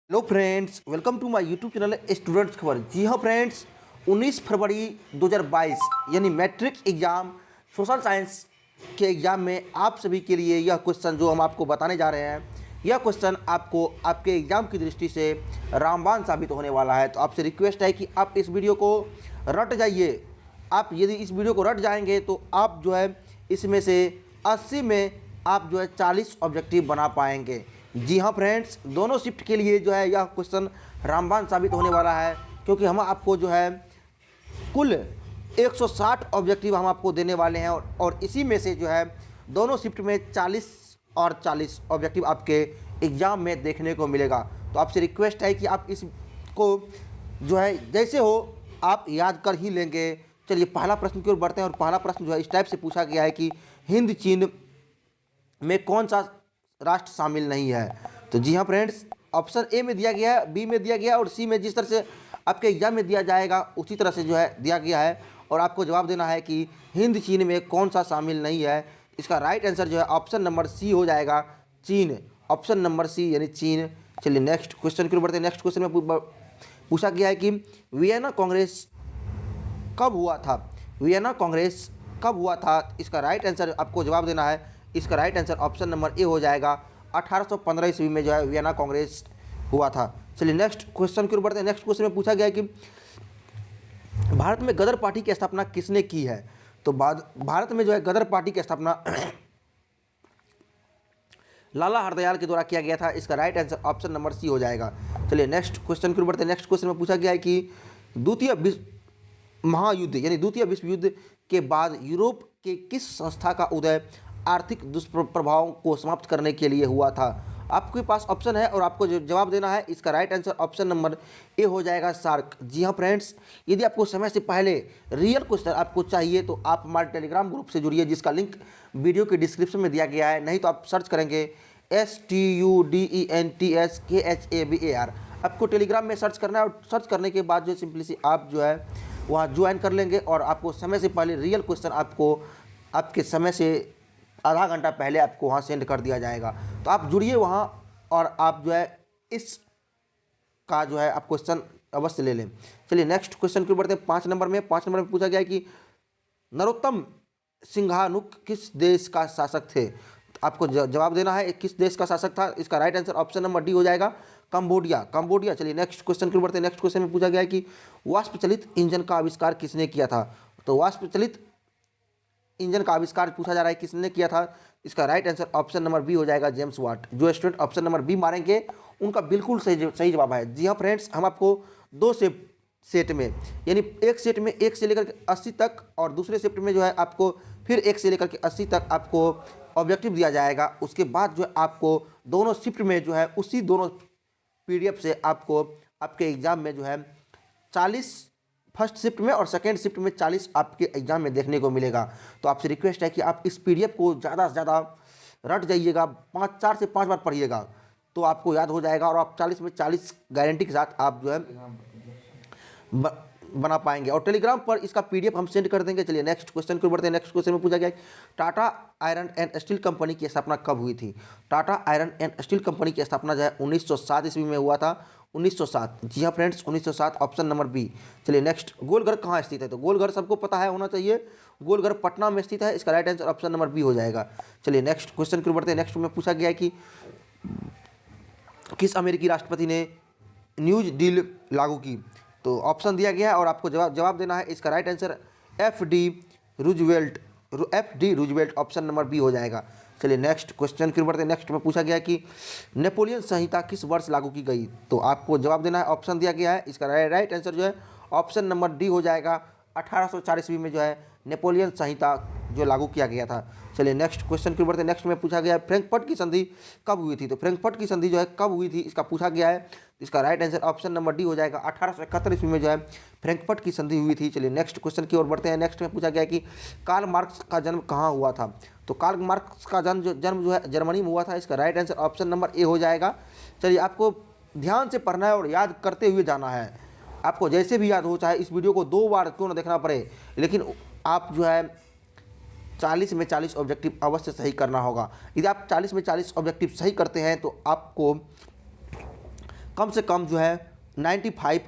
Hello friends, welcome to my YouTube channel students Khabar. जी हाँ friends, 19 फरवरी 2022 यानी मैट्रिक एग्ज़ाम सोशल साइंस के एग्ज़ाम में आप सभी के लिए यह क्वेश्चन जो हम आपको बताने जा रहे हैं, यह क्वेश्चन आपको आपके एग्ज़ाम की दृष्टि से रामबाण साबित होने वाला है। तो आपसे रिक्वेस्ट है कि आप इस वीडियो को रट जाइए। आप यदि इस वीडियो को रट जाएंगे तो आप जो है इसमें से 80 में आप जो है 40 ऑब्जेक्टिव बना पाएंगे। जी हाँ फ्रेंड्स, दोनों शिफ्ट के लिए जो है यह क्वेश्चन रामबाण साबित होने वाला है, क्योंकि हम आपको जो है कुल 160 ऑब्जेक्टिव हम आपको देने वाले हैं और इसी में से जो है दोनों शिफ्ट में 40 और 40 ऑब्जेक्टिव आपके एग्ज़ाम में देखने को मिलेगा। तो आपसे रिक्वेस्ट है कि आप इसको जो है जैसे हो आप याद कर ही लेंगे। चलिए पहला प्रश्न की ओर बढ़ते हैं और पहला प्रश्न जो है इस टाइप से पूछा गया है कि हिंद चीन में कौन सा राष्ट्र शामिल नहीं है। तो जी हाँ फ्रेंड्स, ऑप्शन ए में दिया गया है, बी में दिया गया है और सी में जिस तरह से आपके एग्जाम में दिया जाएगा उसी तरह से जो है दिया गया है और आपको जवाब देना है कि हिंद चीन में कौन सा शामिल नहीं है। इसका राइट आंसर जो है ऑप्शन नंबर सी हो जाएगा, चीन। ऑप्शन नंबर सी यानी चीन। चलिए नेक्स्ट क्वेश्चन की ओर बढ़ते हैं। नेक्स्ट क्वेश्चन में पूछा गया है कि वियना कांग्रेस कब हुआ था। वियना कांग्रेस कब हुआ था, इसका राइट आंसर आपको जवाब देना है। इसका right answer option number A हो जाएगा, 1815 ईस्वी में जो है वियना कांग्रेस हुआ था। चलिए नेक्स्ट क्वेश्चन की ओर बढ़ते हैं। नेक्स्ट क्वेश्चन में पूछा गया है कि भारत में गदर पार्टी की स्थापना किसने की है। तो भारत में जो है गदर पार्टी की स्थापना लाला हरदयाल के द्वारा किया गया था। इसका right answer option number C हो जाएगा। चलिए नेक्स्ट क्वेश्चन की ओर बढ़ते हैं। नेक्स्ट क्वेश्चन में पूछा गया है कि द्वितीय विश्व महायुद्ध यानी द्वितीय विश्व युद्ध के बाद यूरोप के किस संस्था का उदय आर्थिक दुष्प्रभावों को समाप्त करने के लिए हुआ था। आपके पास ऑप्शन है और आपको जवाब देना है। इसका right answer option number A हो जाएगा, सार्क। जी हाँ फ्रेंड्स, यदि आपको समय से पहले रियल क्वेश्चन आपको चाहिए तो आप हमारे टेलीग्राम ग्रुप से जुड़िए, जिसका लिंक वीडियो के डिस्क्रिप्शन में दिया गया है। नहीं तो आप सर्च करेंगे STUDENTSKHABAR, आपको टेलीग्राम में सर्च करना है और सर्च करने के बाद जो सिंपली सी आप जो है वहाँ ज्वाइन कर लेंगे और आपको समय से पहले रियल क्वेश्चन आपको आपके समय से आधा घंटा पहले आपको वहाँ सेंड कर दिया जाएगा। तो आप जुड़िए वहाँ और आप जो है इस का जो है आप क्वेश्चन अवश्य ले लें। चलिए नेक्स्ट क्वेश्चन की बढ़ते हैं। 5 नंबर में पूछा गया है कि नरोत्तम सिंघानुक किस देश का शासक थे। तो आपको जवाब देना है किस देश का शासक था। इसका right answer option number D हो जाएगा, कंबोडिया। चलिए नेक्स्ट क्वेश्चन की बढ़ते हैं। नेक्स्ट क्वेश्चन में पूछा गया है कि वाष्प चलित इंजन का आविष्कार किसने किया था। तो वाष्प चलित इंजन का आविष्कार पूछा जा रहा है किसने किया था। इसका right answer option number B हो जाएगा, जेम्स वाट। जो स्टूडेंट ऑप्शन नंबर बी मारेंगे उनका बिल्कुल सही जवाब है। जी हाँ फ्रेंड्स, हम आपको दो सेट में यानी एक सेट में 1 से लेकर के 80 तक और दूसरे शिफ्ट में जो है आपको फिर 1 से लेकर के 80 तक आपको ऑब्जेक्टिव दिया जाएगा। उसके बाद जो है आपको दोनों शिफ्ट में जो है उसी दोनों PDF से आपको आपके एग्ज़ाम में जो है 40 फर्स्ट शिफ्ट में और सेकेंड शिफ्ट में 40 आपके एग्जाम में देखने को मिलेगा। तो आपसे रिक्वेस्ट है कि आप इस PDF को ज़्यादा से ज़्यादा रट जाइएगा, 4 से 5 बार पढ़िएगा तो आपको याद हो जाएगा और आप 40 में 40 गारंटी के साथ आप जो है बना पाएंगे और टेलीग्राम पर इसका PDF हम सेंड कर देंगे। चलिए नेक्स्ट क्वेश्चन को बढ़ते हैं। नेक्स्ट क्वेश्चन में पूछा गया Tata iron and steel company की स्थापना कब हुई थी। Tata iron and steel company की स्थापना जो है 1907 ईस्वी में हुआ था, 1907। जी हाँ फ्रेंड्स, 1907 ऑप्शन नंबर बी। चलिए नेक्स्ट, गोलघर कहाँ स्थित है। तो गोलघर सबको पता है होना चाहिए, गोलघर पटना में स्थित है। इसका right answer option number B हो जाएगा। चलिए नेक्स्ट क्वेश्चन की ओर बढ़ते हैं। नेक्स्ट में पूछा गया है कि किस अमेरिकी राष्ट्रपति ने न्यूज डील लागू की। तो ऑप्शन दिया गया है और आपको जवाब देना है। इसका right answer FD Roosevelt option number B हो जाएगा। चलिए नेक्स्ट क्वेश्चन की ओर बढ़ते हैं। नेक्स्ट में पूछा गया कि नेपोलियन संहिता किस वर्ष लागू की गई। तो आपको जवाब देना है, ऑप्शन दिया गया है। इसका राइट आंसर जो है ऑप्शन नंबर डी हो जाएगा, 1804 ईस्वी में जो है नेपोलियन संहिता जो लागू किया गया था। चलिए नेक्स्ट क्वेश्चन की ओर बढ़ते हैं। नेक्स्ट में पूछा गया है फ्रैंकफर्ट की संधि कब हुई थी। तो फ्रैंकफर्ट की संधि जो है कब हुई थी इसका पूछा गया है। इसका right answer option number D हो जाएगा, 1871 ईस्वी में जो है फ्रैंकफर्ट की संधि हुई थी। चलिए नेक्स्ट क्वेश्चन की ओर बढ़ते हैं। नेक्स्ट में पूछा गया है कि कार्ल मार्क्स का जन्म कहाँ हुआ था। तो कार्ल मार्क्स का जन्म जो है जर्मनी में हुआ था। इसका right answer option number A हो जाएगा। चलिए आपको ध्यान से पढ़ना है और याद करते हुए जाना है। आपको जैसे भी याद हो, चाहे इस वीडियो को 2 बार क्यों ना देखना पड़े, लेकिन आप जो है 40 में 40 ऑब्जेक्टिव अवश्य सही करना होगा। यदि आप 40 में 40 ऑब्जेक्टिव सही करते हैं तो आपको कम से कम जो है 95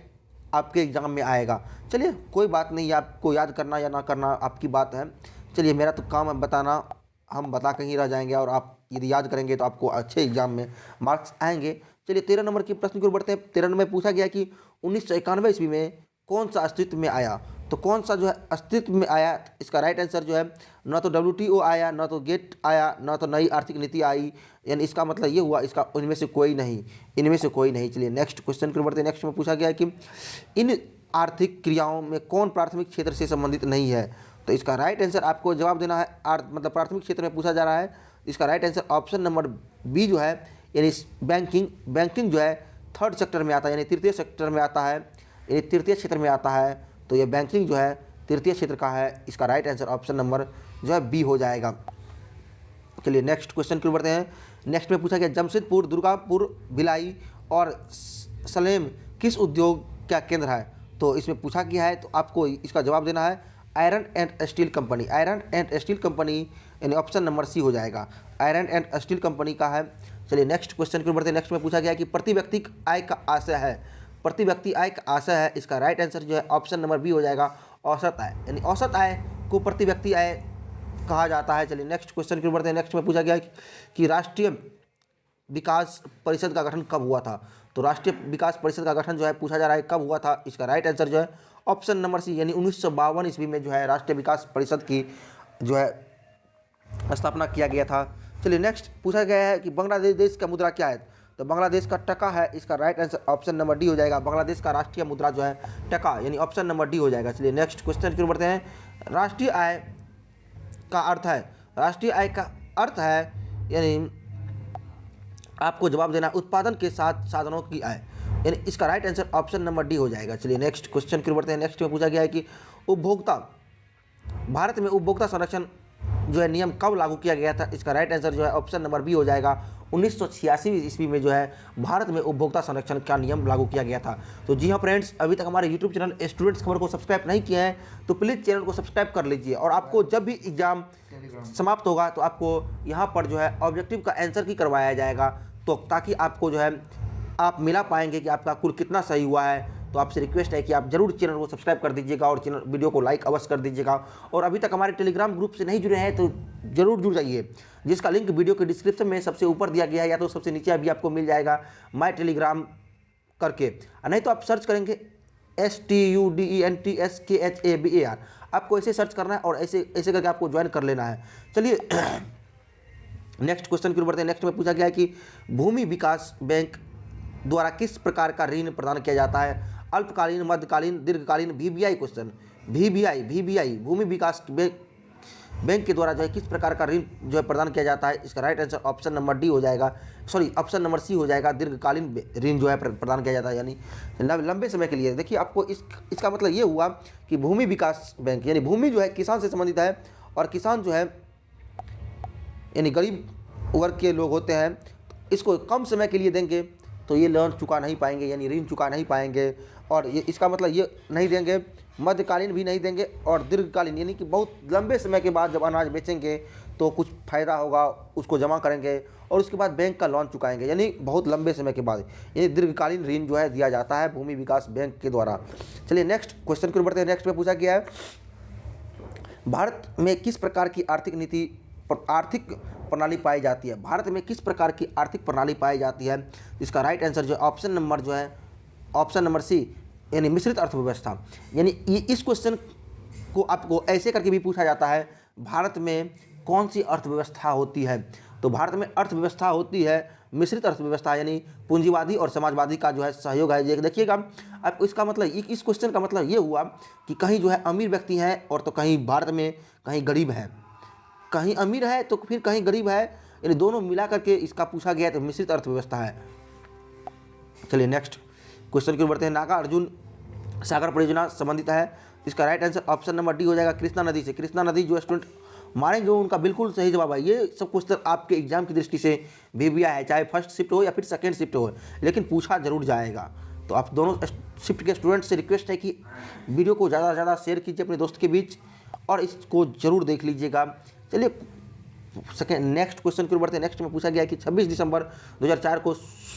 आपके एग्ज़ाम में आएगा। चलिए कोई बात नहीं, आपको याद करना या ना करना आपकी बात है। चलिए मेरा तो काम है बताना, हम बता कहीं रह जाएंगे और आप यदि याद करेंगे तो आपको अच्छे एग्जाम में मार्क्स आएंगे। चलिए 13 नंबर के प्रश्न की ओर बढ़ते हैं। 13 नंबर में पूछा गया कि 1991 ईस्वी में कौन सा अस्तित्व में आया। तो कौन सा जो है अस्तित्व में आया, इसका राइट आंसर जो है ना तो WTO आया, ना तो गेट आया, ना तो नई आर्थिक नीति आई, यानी इसका मतलब ये हुआ इसका इनमें से कोई नहीं, इनमें से कोई नहीं। चलिए नेक्स्ट क्वेश्चन की ओर बढ़ते हैं। नेक्स्ट में पूछा गया कि इन आर्थिक क्रियाओं में कौन प्राथमिक क्षेत्र से संबंधित नहीं है। तो इसका राइट आंसर आपको जवाब देना है, मतलब प्राथमिक क्षेत्र में पूछा जा रहा है। इसका right answer option number B जो है, यानी बैंकिंग जो है थर्ड सेक्टर में आता है, यानी तृतीय सेक्टर में आता है, यानी तृतीय क्षेत्र में आता है। तो ये बैंकिंग जो है तृतीय क्षेत्र का है। इसका राइट आंसर ऑप्शन नंबर जो है बी हो जाएगा। चलिए नेक्स्ट क्वेश्चन की ओर बढ़ते हैं। नेक्स्ट में पूछा गया जमशेदपुर, दुर्गापुर, भिलाई और सलेम किस उद्योग का केंद्र है। तो इसमें पूछा गया है, तो आपको इसका जवाब देना है iron and steel company. Iron and steel company यानी ऑप्शन नंबर सी हो जाएगा, आयरन एंड स्टील कंपनी का है। चलिए नेक्स्ट क्वेश्चन की ओर बढ़ते हैं। नेक्स्ट में पूछा गया कि प्रति व्यक्ति आय का आशय है। प्रति व्यक्ति आय का आशय है, इसका राइट आंसर जो है ऑप्शन नंबर बी हो जाएगा, औसत आय, यानी औसत आय को प्रति व्यक्ति आय कहा जाता है। चलिए नेक्स्ट क्वेश्चन की ओर बढ़ते हैं। नेक्स्ट में पूछा गया कि राष्ट्रीय विकास परिषद का गठन कब हुआ था। तो राष्ट्रीय विकास परिषद का गठन जो है पूछा जा रहा है कब हुआ था। इसका राइट आंसर जो है ऑप्शन नंबर सी, यानी 1952 ईस्वी में जो है राष्ट्रीय विकास परिषद की जो है स्थापना किया गया था। चलिए नेक्स्ट पूछा गया है कि बांग्लादेश देश का मुद्रा क्या है। तो बांग्लादेश का टका है, इसका right answer option number D हो जाएगा। बांग्लादेश का राष्ट्रीय मुद्रा जो है टका, यानी ऑप्शन नंबर डी हो जाएगा। चलिए नेक्स्ट क्वेश्चन की ओर बढ़ते हैं। राष्ट्रीय आय का अर्थ है, राष्ट्रीय आय का अर्थ है यानी आपको जवाब देना उत्पादन के साथ साधनों की आय, यानी इसका right answer option number D हो जाएगा। चलिए नेक्स्ट क्वेश्चन की ओर बढ़ते हैं। नेक्स्ट में पूछा गया है कि भारत में उपभोक्ता संरक्षण जो है नियम कब लागू किया गया था। इसका राइट आंसर जो है ऑप्शन नंबर बी हो जाएगा। 1986 ईस्वी में जो है भारत में उपभोक्ता संरक्षण का नियम लागू किया गया था। तो जी हाँ फ्रेंड्स, अभी तक हमारे यूट्यूब चैनल स्टूडेंट्स खबर को सब्सक्राइब नहीं किए हैं तो प्लीज़ चैनल को सब्सक्राइब कर लीजिए, और आपको जब भी एग्जाम समाप्त होगा तो आपको यहाँ पर जो है ऑब्जेक्टिव का आंसर की करवाया जाएगा, तो ताकि आपको जो है आप मिला पाएंगे कि आपका कुल कितना सही हुआ है। तो आपसे रिक्वेस्ट है कि आप जरूर चैनल को सब्सक्राइब कर दीजिएगा और चैनल वीडियो को लाइक अवश्य कर दीजिएगा। और अभी तक हमारे टेलीग्राम ग्रुप से नहीं जुड़े हैं तो जरूर जुड़ जाइए, जिसका लिंक वीडियो के डिस्क्रिप्शन में सबसे ऊपर दिया गया है, या तो सबसे नीचे अभी आपको मिल जाएगा माई टेलीग्राम करके, नहीं तो आप सर्च करेंगे STUDENTSKHABAR, आपको ऐसे सर्च करना है और ऐसे करके आपको ज्वाइन कर लेना है। चलिए नेक्स्ट क्वेश्चन की ओर बढ़ते हैं। नेक्स्ट में पूछा गया है कि भूमि विकास बैंक द्वारा किस प्रकार का ऋण प्रदान किया जाता है। अल्पकालीन, मध्यकालीन, दीर्घकालीन, VBI क्वेश्चन, VBI भूमि विकास बैंक के द्वारा जो है किस प्रकार का ऋण जो है प्रदान किया जाता है। इसका right answer option number D हो जाएगा, सॉरी ऑप्शन नंबर सी हो जाएगा। दीर्घकालीन ऋण जो है प्रदान किया जाता है, यानी लंबे समय के लिए। देखिए आपको इसका मतलब ये हुआ कि भूमि विकास बैंक यानी भूमि जो है किसान से संबंधित है, और किसान जो है यानी गरीब वर्ग के लोग होते हैं, इसको कम समय के लिए देंगे तो ये लोन चुका नहीं पाएंगे, यानी ऋण चुका नहीं पाएंगे। और ये इसका मतलब ये नहीं देंगे, मध्यकालीन भी नहीं देंगे, और दीर्घकालीन यानी कि बहुत लंबे समय के बाद जब अनाज बेचेंगे तो कुछ फ़ायदा होगा, उसको जमा करेंगे और उसके बाद बैंक का लोन चुकाएंगे, यानी बहुत लंबे समय के बाद ये दीर्घकालीन ऋण जो है दिया जाता है भूमि विकास बैंक के द्वारा। चलिए नेक्स्ट क्वेश्चन की ओर बढ़ते हैं। नेक्स्ट में पूछा गया है भारत में किस प्रकार की आर्थिक प्रणाली पाई जाती है। भारत में किस प्रकार की आर्थिक प्रणाली पाई जाती है। इसका राइट आंसर जो है ऑप्शन नंबर सी, यानी मिश्रित अर्थव्यवस्था। यानी इस क्वेश्चन को आपको ऐसे करके भी पूछा जाता है, भारत में कौन सी अर्थव्यवस्था होती है। तो भारत में अर्थव्यवस्था होती है मिश्रित अर्थव्यवस्था, यानी पूंजीवादी और समाजवादी का जो है सहयोग है। ये देखिएगा आपको इसका मतलब इस क्वेश्चन का मतलब ये हुआ कि कहीं जो है अमीर व्यक्ति हैं और तो कहीं भारत में कहीं गरीब हैं, कहीं अमीर है तो फिर कहीं गरीब है, यानी दोनों मिला करके इसका पूछा गया तो मिश्रित अर्थव्यवस्था है। चलिए नेक्स्ट क्वेश्चन की ओर बढ़ते हैं। नागार्जुन सागर परियोजना संबंधित है, इसका right answer option number D हो जाएगा, कृष्णा नदी से। कृष्णा नदी जो स्टूडेंट मारेंगे उनका बिल्कुल सही जवाब है। ये सब क्वेश्चन आपके एग्जाम की दृष्टि से VBI है, चाहे फर्स्ट शिफ्ट हो या फिर सेकेंड शिफ्ट हो, लेकिन पूछा जरूर जाएगा। तो आप दोनों शिफ्ट के स्टूडेंट से रिक्वेस्ट है कि वीडियो को ज़्यादा से ज़्यादा शेयर कीजिए अपने दोस्त के बीच और इसको ज़रूर देख लीजिएगा। चलिए सेकेंड नेक्स्ट क्वेश्चन की ओर बढ़ते हैं। नेक्स्ट में पूछा गया है कि 26 दिसंबर 2004 को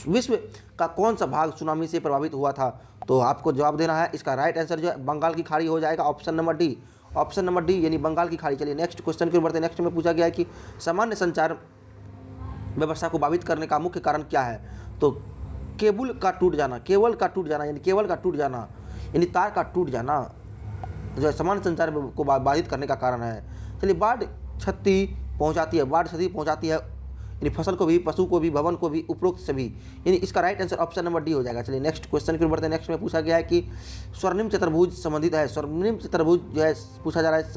विश्व का कौन सा भाग सुनामी से प्रभावित हुआ था? तो आपको जवाब देना है। इसका राइट आंसर जो है बंगाल की खाड़ी हो जाएगा, option number D. Option number D यानी बंगाल की खाड़ी। चलिए नेक्स्ट क्वेश्चन की ओर बढ़ते हैं। नेक्स्ट में पूछा गया है कि सामान्य संचार व्यवस्था को बाधित करने का मुख्य कारण क्या है? तो केबल का टूट जाना, केबल का टूट जाना यानी तार का टूट जाना जो है सामान्य संचार को बाधित करने का कारण है। चलिए बाढ़ क्षति पहुंचाती है यानी फसल को भी, पशु को भी, भवन को भी, उपरोक्त सभी, यानी इसका right answer option number D हो जाएगा। चलिए नेक्स्ट क्वेश्चन की ओर बढ़ते हैं। नेक्स्ट में पूछा गया है कि स्वर्णिम चतुर्भुज संबंधित है। स्वर्णिम चतुर्भुज जो है पूछा जा रहा है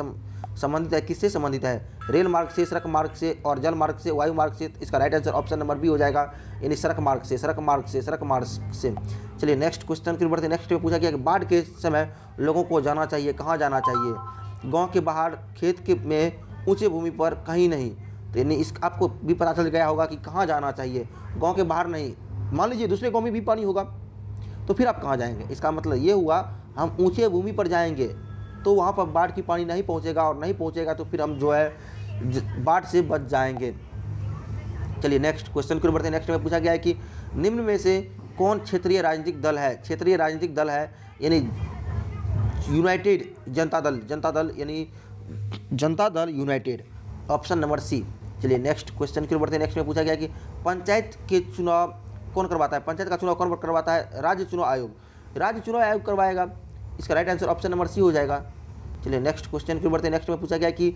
संबंधित है, किससे संबंधित है? रेल मार्ग से, सड़क मार्ग से और जल मार्ग से, वायु मार्ग से। इसका right answer option number B हो जाएगा, यानी सड़क मार्ग से। चलिए नेक्स्ट क्वेश्चन की ओर बढ़ते हैं। नेक्स्ट में पूछा गया कि बाढ़ के समय लोगों को जाना चाहिए, कहाँ जाना चाहिए? गाँव के बाहर, खेत के में, ऊंचे भूमि पर, कहीं नहीं। तो यानी इस आपको भी पता चल गया होगा कि कहाँ जाना चाहिए। गांव के बाहर नहीं, मान लीजिए दूसरे गांव में भी पानी होगा तो फिर आप कहाँ जाएंगे? इसका मतलब ये हुआ हम ऊंचे भूमि पर जाएंगे तो वहाँ पर बाढ़ की पानी नहीं पहुँचेगा, और नहीं पहुँचेगा तो फिर हम जो है बाढ़ से बच जाएंगे। चलिए नेक्स्ट क्वेश्चन की ओर बढ़ते हैं। नेक्स्ट में पूछा गया है कि निम्न में से कौन क्षेत्रीय राजनीतिक दल है? क्षेत्रीय राजनीतिक दल है यानी यूनाइटेड जनता दल यानी Janata Dal United, option number सी। चलिए नेक्स्ट क्वेश्चन की ओर बढ़ते हैं। नेक्स्ट में पूछा गया कि पंचायत के चुनाव कौन करवाता है? पंचायत का चुनाव कौन करवाता है? राज्य चुनाव आयोग करवाएगा। इसका right answer option number C हो जाएगा। चलिए नेक्स्ट क्वेश्चन की ओर बढ़ते हैं। नेक्स्ट में पूछा गया कि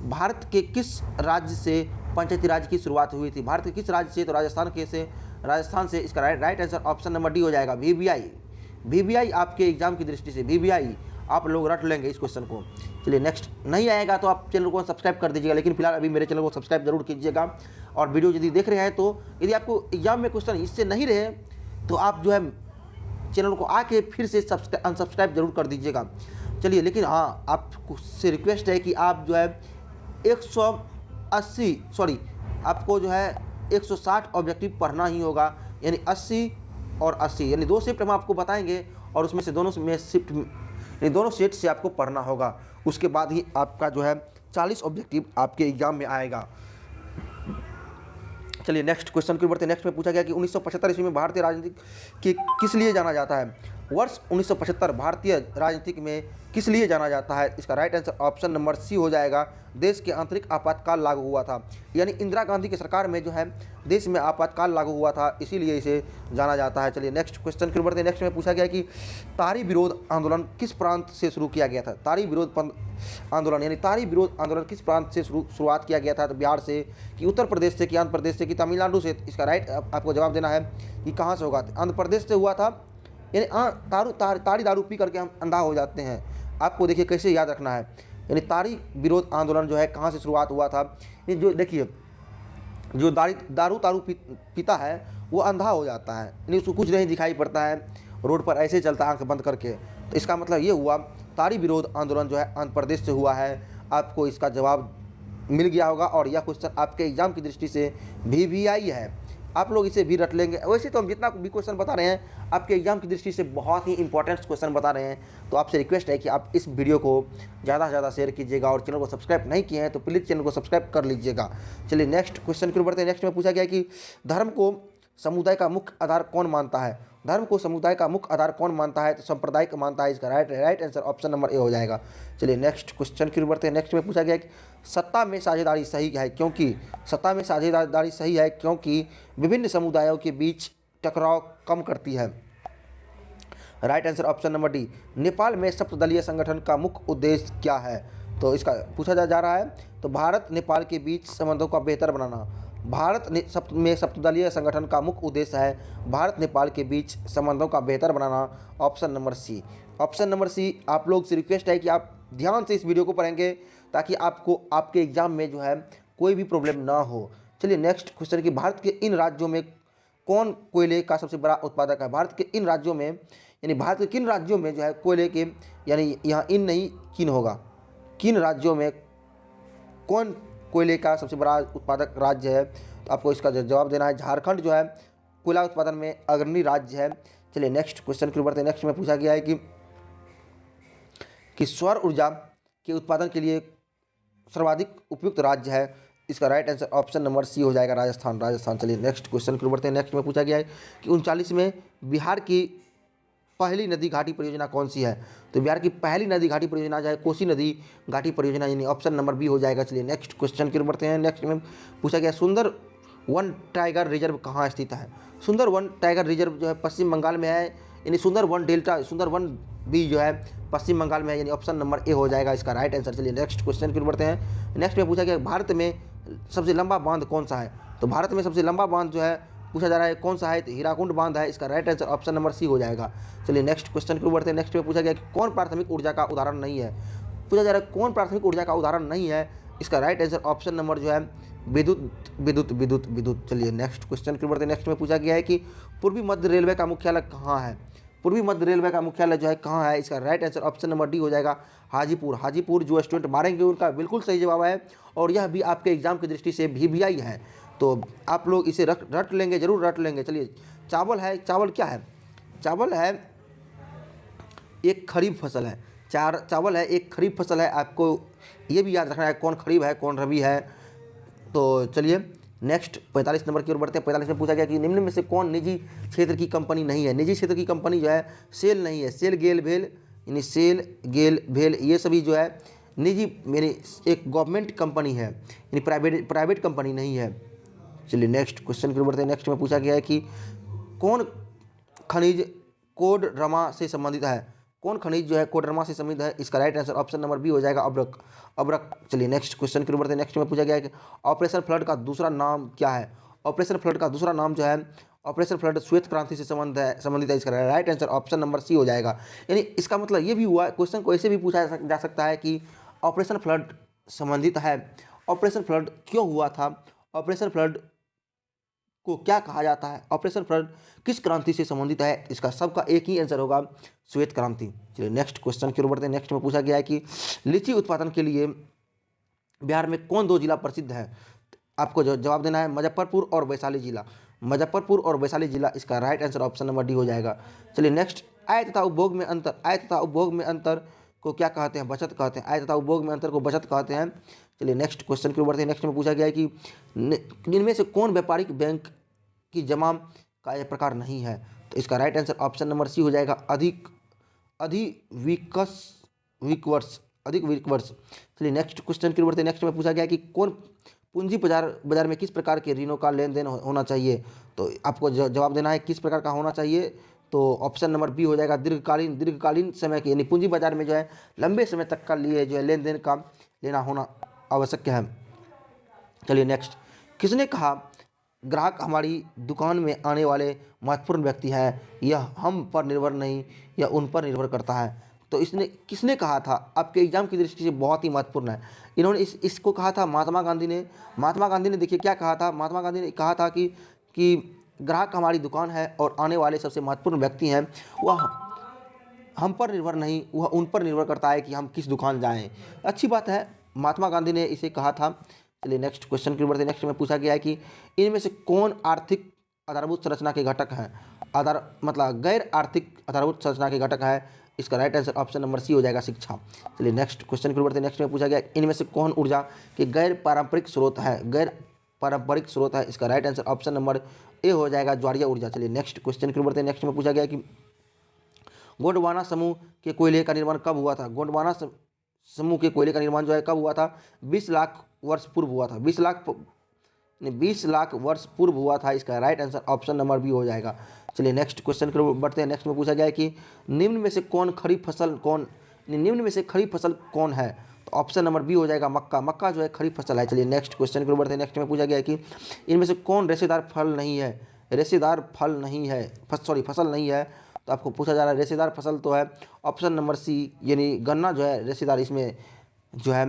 भारत के किस राज्य से पंचायती राज की शुरुआत हुई थी? भारत के किस राज्य से? तो राजस्थान से। इसका right answer option number D हो जाएगा, वीवीआई। आपके एग्जाम की दृष्टि से वीवीआई आप लोग रट लेंगे इस क्वेश्चन को। चलिए नेक्स्ट नहीं आएगा तो आप चैनल को सब्सक्राइब कर दीजिएगा, लेकिन फिलहाल अभी मेरे चैनल को सब्सक्राइब जरूर कीजिएगा। और वीडियो यदि देख रहे हैं तो यदि आपको एग्जाम में क्वेश्चन इससे नहीं रहे तो आप जो है चैनल को आके फिर से अनसब्सक्राइब जरूर कर दीजिएगा। चलिए लेकिन हाँ, आपसे रिक्वेस्ट है कि आप जो है आपको जो है 160 ऑब्जेक्टिव पढ़ना ही होगा, यानी 80 और 80 यानी 2 शिफ्ट हम आपको बताएंगे और उसमें से दोनों सेट से आपको पढ़ना होगा। उसके बाद ही आपका जो है 40 ऑब्जेक्टिव आपके एग्जाम में आएगा। चलिए नेक्स्ट क्वेश्चन की ओर बढ़ते हैं। नेक्स्ट में पूछा गया कि 1975 ईस्वी में भारतीय राजनीति के किस लिए जाना जाता है? वर्ष 1975 भारतीय राजनीति में किस लिए जाना जाता है? इसका right answer option number C हो जाएगा, देश के आंतरिक आपातकाल लागू हुआ था, यानी इंदिरा गांधी की सरकार में जो है देश में आपातकाल लागू हुआ था, इसीलिए इसे जाना जाता है। चलिए नेक्स्ट क्वेश्चन की ओर बढ़ते हैं। नेक्स्ट में पूछा गया कि तारी विरोध आंदोलन किस प्रांत से शुरू किया गया था? तारी विरोध आंदोलन किस प्रांत से शुरुआत किया गया था? तो बिहार से, कि उत्तर प्रदेश से, कि आंध्र प्रदेश से, कि तमिलनाडु से? इसका राइट आपको जवाब देना है कि कहाँ से होगा। आंध्र प्रदेश से हुआ था, यानी तारी दारू पी करके हम अंधा हो जाते हैं। आपको देखिए कैसे याद रखना है, यानी तारी विरोध आंदोलन जो है कहाँ से शुरुआत हुआ था। ये जो देखिए जो दारू पीता है वो अंधा हो जाता है, यानी उसको कुछ नहीं दिखाई पड़ता है, रोड पर ऐसे चलता है आंख बंद करके। तो इसका मतलब ये हुआ तारी विरोध आंदोलन जो है आंध्र प्रदेश से हुआ है। आपको इसका जवाब मिल गया होगा और यह क्वेश्चन आपके एग्जाम की दृष्टि से वीवीआई है, आप लोग इसे भी रट लेंगे। वैसे तो हम जितना भी क्वेश्चन बता रहे हैं आपके एग्जाम की दृष्टि से बहुत ही इंपॉर्टेंट क्वेश्चन बता रहे हैं, तो आपसे रिक्वेस्ट है कि आप इस वीडियो को ज़्यादा से ज़्यादा शेयर कीजिएगा और चैनल को सब्सक्राइब नहीं किए हैं तो प्लीज़ चैनल को सब्सक्राइब कर लीजिएगा। चलिए नेक्स्ट क्वेश्चन की ओर बढ़ते हैं। नेक्स्ट में पूछा गया कि धर्म को समुदाय का मुख्य आधार कौन मानता है? धर्म को समुदाय का मुख्य आधार कौन मानता है? तो सांप्रदायिक मानता है। इसका right answer option number A हो जाएगा। चलिए नेक्स्ट क्वेश्चन की ओर बढ़ते हैं। नेक्स्ट में पूछा गया कि सत्ता में साझेदारी सही है क्योंकि विभिन्न समुदायों के बीच टकराव कम करती है। Right answer option number D. Nepal में सप्तदलीय संगठन का मुख्य उद्देश्य क्या है? तो इसका पूछा जा रहा है तो भारत नेपाल के बीच संबंधों का बेहतर बनाना। भारत में सप्तदलीय संगठन का मुख्य उद्देश्य है भारत नेपाल के बीच संबंधों का बेहतर बनाना, option number C. Option number C. आप लोग से रिक्वेस्ट है कि आप ध्यान से इस वीडियो को पढ़ेंगे ताकि आपको आपके एग्जाम में जो है कोई भी प्रॉब्लम ना हो। चलिए नेक्स्ट क्वेश्चन कि भारत के इन राज्यों में कौन कोयले का सबसे बड़ा उत्पादक है? भारत के इन राज्यों में, यानी भारत के किन राज्यों में जो है कोयले के, यानी यहाँ इन नहीं किन होगा, किन राज्यों में कौन कोयले का सबसे बड़ा उत्पादक राज्य है? तो आपको इसका जवाब देना है। झारखंड जो है कोयला उत्पादन में अग्रणी राज्य है। चलिए नेक्स्ट क्वेश्चन की ओर बढ़ते हैं। नेक्स्ट में पूछा गया है कि सौर ऊर्जा के उत्पादन के लिए सर्वाधिक उपयुक्त राज्य है? इसका right answer option number C हो जाएगा, राजस्थान। राजस्थान। चलिए नेक्स्ट क्वेश्चन की ओर बढ़ते हैं। नेक्स्ट में पूछा गया है कि 39 में बिहार की पहली नदी घाटी परियोजना कौन सी है? तो बिहार की पहली नदी घाटी परियोजना जो है कोसी नदी घाटी परियोजना, यानी ऑप्शन नंबर बी हो जाएगा। चलिए नेक्स्ट क्वेश्चन की ओर बढ़ते हैं। नेक्स्ट में पूछा गया सुंदर वन टाइगर रिजर्व कहाँ स्थित है? सुंदर वन टाइगर रिजर्व जो है पश्चिम बंगाल में है, यानी सुंदर वन डेल्टा, सुंदर वन भी जो है पश्चिम बंगाल में है, यानी ऑप्शन नंबर ए हो जाएगा इसका राइट आंसर। चलिए नेक्स्ट क्वेश्चन की ओर बढ़ते हैं। नेक्स्ट में पूछा गया भारत में सबसे लंबा बांध कौन सा है? तो भारत में सबसे लंबा बांध जो है पूछा जा रहा है कौन सा है? तो हीराकुंड बांध है, इसका right answer option number C हो जाएगा। चलिए नेक्स्ट क्वेश्चन की ओर बढ़ते हैं। नेक्स्ट में पूछा गया कि कौन प्राथमिक ऊर्जा का उदाहरण नहीं है? पूछा जा रहा है कौन प्राथमिक ऊर्जा का उदाहरण नहीं है? इसका राइट आंसर ऑप्शन नंबर जो है विद्युत विद्युत विद्युत विद्युत। चलिए नेक्स्ट क्वेश्चन की ओर बढ़ते हैं। नेक्स्ट में पूछा गया है कि पूर्वी मध्य रेलवे का मुख्यालय कहाँ है? पूर्वी मध्य रेलवे का मुख्यालय जो है कहाँ है? इसका right answer option number D हो जाएगा, हाजीपुर। हाजीपुर। जो स्टूडेंट मारेंगे उनका बिल्कुल सही जवाब है, और यह भी आपके एग्जाम की दृष्टि से भी आई है, तो आप लोग इसे रट लेंगे, जरूर रट लेंगे। चलिए चावल है, चावल क्या है? चावल है एक खरीफ फसल है। चावल है एक खरीफ फसल है, आपको ये भी याद रखना है कौन खरीफ है कौन रबी है। तो चलिए नेक्स्ट 45 नंबर की ओर बढ़ते हैं। 45 में पूछा गया कि निम्न में से कौन निजी क्षेत्र की कंपनी नहीं है? निजी क्षेत्र की कंपनी जो है सेल नहीं है, सेल गेल भेल, यानी सेल गेल भेल ये सभी जो है निजी, यानी एक गवर्नमेंट कंपनी है, यानी प्राइवेट कंपनी नहीं है। चलिए नेक्स्ट क्वेश्चन की ओर बढ़ते हैं। नेक्स्ट में पूछा गया है कि कौन खनिज कोडरमा से संबंधित है? कौन खनिज जो है कोडरमा से संबंधित है? इसका right answer option number B हो जाएगा, अब्रक। अब्रक। चलिए नेक्स्ट क्वेश्चन की ओर बढ़ते हैं। नेक्स्ट में पूछा गया है कि ऑपरेशन फ्लड का दूसरा नाम क्या है? ऑपरेशन फ्लड का दूसरा नाम जो है ऑपरेशन फ्लड श्वेत क्रांति से संबंधित है, इसका right answer option number C हो जाएगा। यानी इसका मतलब ये भी हुआ, क्वेश्चन को ऐसे भी पूछा जा सकता है कि ऑपरेशन फ्लड संबंधित है, ऑपरेशन फ्लड क्यों हुआ था, ऑपरेशन फ्लड को क्या कहा जाता है, ऑपरेशन फ्लड किस क्रांति से संबंधित है? इसका सबका एक ही आंसर होगा, श्वेत क्रांति। चलिए नेक्स्ट क्वेश्चन की ओर बढ़ते हैं। नेक्स्ट में पूछा गया है कि लीची उत्पादन के लिए बिहार में कौन दो जिला प्रसिद्ध है? आपको जो जवाब देना है मुजफ्फरपुर और वैशाली जिला। मुजफ्फरपुर और वैशाली जिला, इसका right answer option number D हो जाएगा। चलिए नेक्स्ट, आय तथा उपभोग में अंतर। आय तथा उपभोग में अंतर को क्या कहते हैं? बचत कहते हैं। आय तथा उपभोग में अंतर को बचत कहते हैं। चलिए नेक्स्ट क्वेश्चन की ओर बढ़ते हैं। नेक्स्ट में पूछा गया है कि इनमें से कौन व्यापारिक बैंक की जमा का यह प्रकार नहीं है? तो इसका right answer option number C हो जाएगा, अधिक विकवर्ष। चलिए नेक्स्ट क्वेश्चन की ओर बढ़ते हैं। नेक्स्ट में पूछा गया कि कौन पूंजी बाजार में किस प्रकार के ऋणों का लेन देन होना चाहिए? तो आपको जवाब देना है किस प्रकार का होना चाहिए, तो ऑप्शन नंबर बी हो जाएगा, दीर्घकालीन समय के, यानी पूंजी बाजार में जो है लंबे समय तक का लिए जो है लेन देन का लेना होना आवश्यक है। चलिए नेक्स्ट, किसने कहा ग्राहक हमारी दुकान में आने वाले महत्वपूर्ण व्यक्ति हैं, यह हम पर निर्भर नहीं, यह उन पर निर्भर करता है? तो इसने किसने कहा था? आपके एग्जाम की दृष्टि से बहुत ही महत्वपूर्ण है। इन्होंने इसको कहा था महात्मा गांधी ने। महात्मा गांधी ने देखिए क्या कहा था, महात्मा गांधी ने कहा था कि ग्राहक हमारी दुकान है और आने वाले सबसे महत्वपूर्ण व्यक्ति हैं, वह हम पर निर्भर नहीं, वह उन पर निर्भर करता है कि हम किस दुकान जाएं। अच्छी बात है, महात्मा गांधी ने इसे कहा था। चलिए नेक्स्ट क्वेश्चन की ओर बढ़ते हैं। नेक्स्ट में पूछा गया है कि इनमें से कौन आर्थिक आधारभूत संरचना के घटक हैं? गैर आर्थिक आधारभूत संरचना के घटक है, इसका right answer option number C हो जाएगा, शिक्षा। चलिए नेक्स्ट क्वेश्चन की ओर बढ़ते हैं। नेक्स्ट में पूछा गया इनमें से कौन ऊर्जा के गैर पारंपरिक स्रोत है? इसका right answer option number A हो जाएगा, ज्वारीय ऊर्जा। चलिए नेक्स्ट क्वेश्चन की ओर बढ़ते हैं। नेक्स्ट में पूछा गया कि गोंडवाना समूह के कोयले का निर्माण कब हुआ था? गोंडवाना समूह के कोयले का निर्माण जो है कब हुआ था? 20 लाख वर्ष पूर्व हुआ था। 20 लाख वर्ष पूर्व हुआ था, इसका right answer option number B हो जाएगा। चलिए नेक्स्ट क्वेश्चन की ओर बढ़ते हैं। नेक्स्ट में पूछा गया है कि निम्न में से खरीफ फसल कौन है? तो ऑप्शन नंबर बी हो जाएगा, मक्का। मक्का जो है खरीफ फसल है। चलिए नेक्स्ट क्वेश्चन की ओर बढ़ते हैं। नेक्स्ट में पूछा गया है कि इनमें से कौन रेशेदार फसल नहीं है? तो आपको पूछा जा रहा है रेशेदार फसल तो है ऑप्शन नंबर सी, यानी गन्ना जो है रेशेदार, इसमें जो है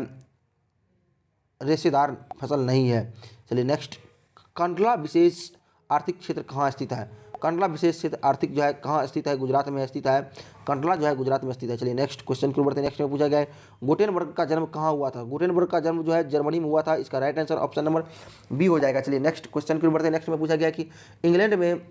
रेशेदार फसल नहीं है। चलिए नेक्स्ट, कंडला विशेष आर्थिक क्षेत्र कहाँ स्थित है? कंडला विशेष क्षेत्र आर्थिक जो है कहाँ स्थित है? गुजरात में स्थित है। कंडला जो है गुजरात में स्थित है। चलिए नेक्स्ट क्वेश्चन की ओर बढ़ते हैं। नेक्स्ट में पूछा गया है गुटेनबर्ग का जन्म कहाँ हुआ था? गुटेनबर्ग का जन्म जो है जर्मनी में हुआ था, इसका right answer option number B हो जाएगा। चलिए नेक्स्ट क्वेश्चन की ओर बढ़ते हैं। नेक्स्ट में पूछा गया कि इंग्लैंड में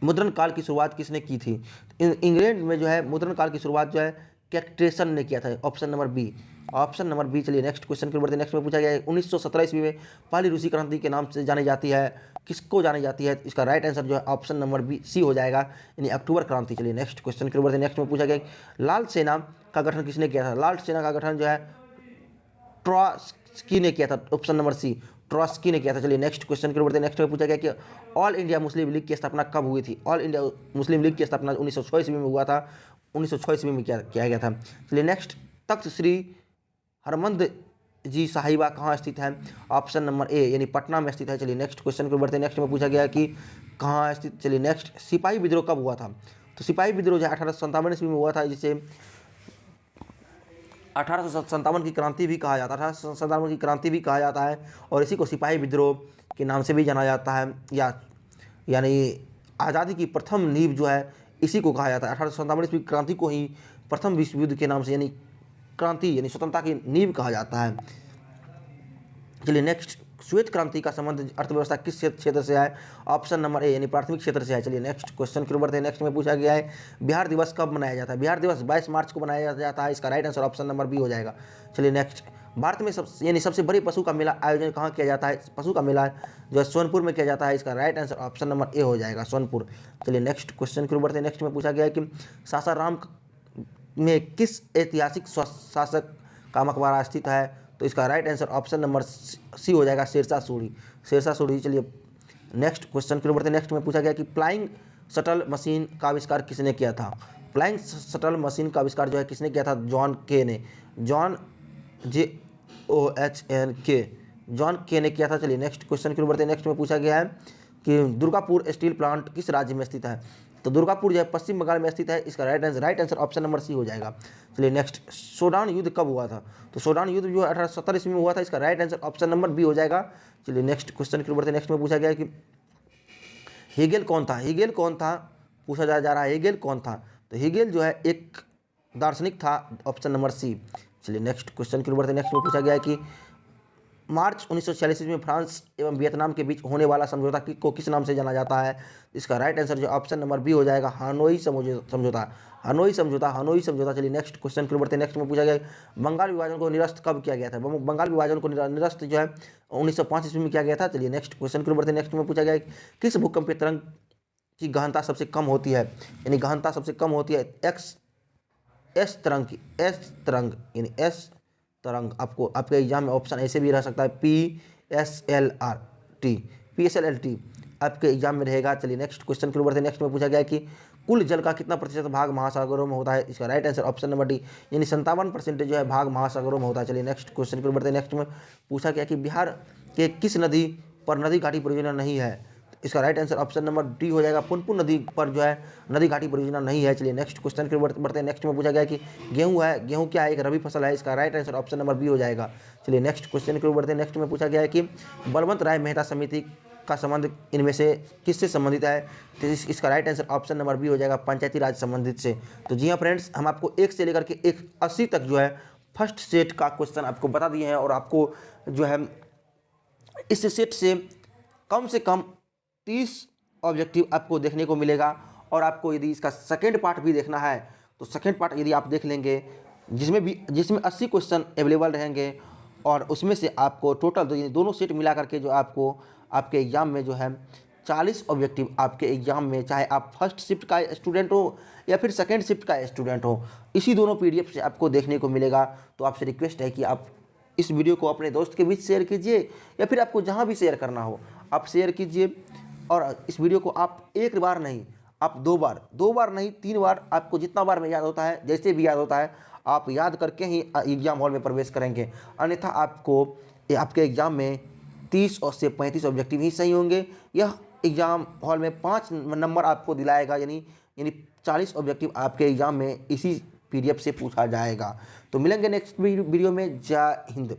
मुद्रण काल की शुरुआत किसने की थी? इंग्लैंड में जो है मुद्रण काल की शुरुआत जो है कैक्टेसन ने किया था, option number B, option number B. चलिए नेक्स्ट क्वेश्चन की बढ़ते नेक्स्ट में पूछा गया है 1917 ईस्वी में पहली रूसी क्रांति के नाम से जानी जाती है, किसको जानी जाती है? इसका राइट आंसर जो है ऑप्शन नंबर बी सी हो जाएगा, यानी अक्टूबर क्रांति। चलिए नेक्स्ट क्वेश्चन की बढ़ते नेक्स्ट में पूछा गया लाल सेना का गठन किसने किया था? लाल सेना का गठन जो है ट्रॉट्स्की ने किया था, ऑप्शन नंबर सी, ट्रॉट्स्की ने किया था। चलिए नेक्स्ट क्वेश्चन की बढ़ते नेक्स्ट में पूछा गया कि ऑल इंडिया मुस्लिम लीग की स्थापना कब हुई थी? ऑल इंडिया मुस्लिम लीग की स्थापना 1906 ईस्वी में हुआ था, 1906 ईस्वी में किया गया था। चलिए नेक्स्ट, तख्त श्री हरमंद जी साहिबा कहाँ स्थित है? ऑप्शन नंबर ए, यानी पटना में स्थित है। चलिए नेक्स्ट क्वेश्चन को बढ़ते नेक्स्ट में पूछा गया कि कहाँ स्थित। चलिए नेक्स्ट, सिपाही विद्रोह कब हुआ था? तो सिपाही विद्रोह जो है 1857 ईस्वी में हुआ था, जिसे 1857 की क्रांति भी कहा जाता है, 1857 की क्रांति भी कहा जाता है, और इसी को सिपाही विद्रोह के नाम से भी जाना जाता है, यानी आज़ादी की प्रथम नींव जो है इसी को कहा जाता है। 1857 ईस्वी क्रांति को ही प्रथम विश्व युद्ध के नाम से, यानी क्रांति यानी स्वतंत्रता की नींव कहा जाता है। चलिए नेक्स्ट, श्वेत क्रांति का संबंध अर्थव्यवस्था किस क्षेत्र से है? ऑप्शन नंबर ए, यानी प्राथमिक क्षेत्र से है। चलिए नेक्स्ट क्वेश्चन की ओर बढ़ते हैं। नेक्स्ट में पूछा गया है बिहार दिवस कब मनाया जाता है? बिहार दिवस 22 मार्च को मनाया जाता है, इसका right answer option number B हो जाएगा। चलिए नेक्स्ट, भारत में सबसे बड़ी पशु का मेला आयोजन कहाँ किया जाता है? पशु का मेला जो है सोनपुर में किया जाता है, इसका right answer option number A हो जाएगा, सोनपुर। चलिए नेक्स्ट क्वेश्चन की ओर बढ़ते हैं। नेक्स्ट में पूछा गया है कि सासाराम में किस ऐतिहासिक शासक का मकबरा स्थित है? तो इसका right answer option number C हो जाएगा, शेरशाह सूरी, शेरशाह सूरी। चलिए नेक्स्ट क्वेश्चन की ओर बढ़ते हैं। नेक्स्ट में पूछा गया कि फ्लाइंग शटल मशीन का आविष्कार किसने किया था? फ्लाइंग शटल मशीन का आविष्कार जो है किसने किया था? जॉन के ने, जॉन JOHN जॉन के ने किया था। चलिए नेक्स्ट क्वेश्चन की ओर बढ़ते हैं। नेक्स्ट में पूछा गया है कि दुर्गापुर स्टील प्लांट किस राज्य में स्थित है? तो दुर्गापुर जो है पश्चिम बंगाल में स्थित है, इसका right answer option number C हो जाएगा। चलिए नेक्स्ट, सोडान युद्ध कब हुआ था? तो सोडान युद्ध जो है 1870 ईस्वी में हुआ था, इसका right answer option number B हो जाएगा। चलिए नेक्स्ट क्वेश्चन की ओर बढ़ते हैं। नेक्स्ट में पूछा गया कि हेगेल कौन था? हेगेल कौन था पूछा जा रहा है, हेगेल कौन था? तो हेगेल जो है एक दार्शनिक था, ऑप्शन नंबर सी। चलिए नेक्स्ट क्वेश्चन की ओर बढ़ते हैं। नेक्स्ट में पूछा गया है कि मार्च 1946 में फ्रांस एवं वियतनाम के बीच होने वाला समझौता को किस नाम से जाना जाता है? इसका राइट आंसर जो ऑप्शन नंबर बी हो जाएगा, हानोई समझौता, हानोई समझौता, हानोई समझौता। चलिए नेक्स्ट क्वेश्चन की ओर बढ़ते हैं। नेक्स्ट में पूछा गया बंगाल विभाजन को निरस्त कब किया गया था? बंगाल विभाजन को निरस्त जो है 1905 ईस्वी में किया गया था। चलिए नेक्स्ट क्वेश्चन की ओर बढ़ते हैं। नेक्स्ट में पूछा गया किस भूकंपीय तरंग की गहनता सबसे कम होती है? यानी गहनता सबसे कम होती है एस तरंग की, एस तरंग यानी एस तरंग। आपको आपके एग्जाम में ऑप्शन ऐसे भी रह सकता है PSLLT आपके एग्जाम में रहेगा। चलिए नेक्स्ट क्वेश्चन की ओर बढ़ते हैं। नेक्स्ट में पूछा गया कि कुल जल का कितना प्रतिशत भाग महासागरों में होता है? इसका right answer option number D, यानी 57% जो है भाग महासागरों में होता है। चलिए नेक्स्ट क्वेश्चन की ओर बढ़ते हैं। नेक्स्ट में पूछा गया कि बिहार के किस नदी पर नदी घाटी परियोजना नहीं है? इसका right answer option number D हो जाएगा, पुनपुन नदी पर जो है नदी घाटी परियोजना नहीं है। चलिए नेक्स्ट क्वेश्चन की ओर बढ़ते हैं। नेक्स्ट में पूछा गया कि गेहूं है, गेहूं क्या है? एक रबी फसल है, इसका right answer option number B हो जाएगा। चलिए नेक्स्ट क्वेश्चन की ओर बढ़ते हैं। नेक्स्ट में पूछा गया है कि बलवंत राय मेहता समिति का संबंध इनमें से किससे संबंधित है? तो इसका right answer option number B हो जाएगा, पंचायती राज संबंधित से। तो जी हाँ फ्रेंड्स, हम आपको 1 से लेकर के 180 तक जो है फर्स्ट सेट का क्वेश्चन आपको बता दिए हैं, और आपको जो है इस सेट से कम 30 ऑब्जेक्टिव आपको देखने को मिलेगा। और आपको यदि इसका सेकेंड पार्ट भी देखना है तो सेकेंड पार्ट यदि आप देख लेंगे, जिसमें 80 क्वेश्चन अवेलेबल रहेंगे, और उसमें से आपको टोटल दोनों सेट मिला करके जो आपको आपके एग्ज़ाम में जो है 40 ऑब्जेक्टिव आपके एग्ज़ाम में, चाहे आप फर्स्ट शिफ्ट का स्टूडेंट हो या फिर सेकेंड शिफ्ट का स्टूडेंट हो, इसी दोनों PDF से आपको देखने को मिलेगा। तो आपसे रिक्वेस्ट है कि आप इस वीडियो को अपने दोस्त के बीच शेयर कीजिए, या फिर आपको जहाँ भी शेयर करना हो आप शेयर कीजिए। और इस वीडियो को आप एक बार नहीं, आप 2 बार नहीं 3 बार, आपको जितना बार में याद होता है, जैसे भी याद होता है, आप याद करके ही एग्ज़ाम हॉल में प्रवेश करेंगे। अन्यथा आपको आपके एग्ज़ाम में 30 और से 35 ऑब्जेक्टिव ही सही होंगे। यह एग्ज़ाम हॉल में 5 नंबर आपको दिलाएगा, यानी 40 ऑब्जेक्टिव आपके एग्ज़ाम में इसी PDF से पूछा जाएगा। तो मिलेंगे नेक्स्ट वीडियो में। जय हिंद।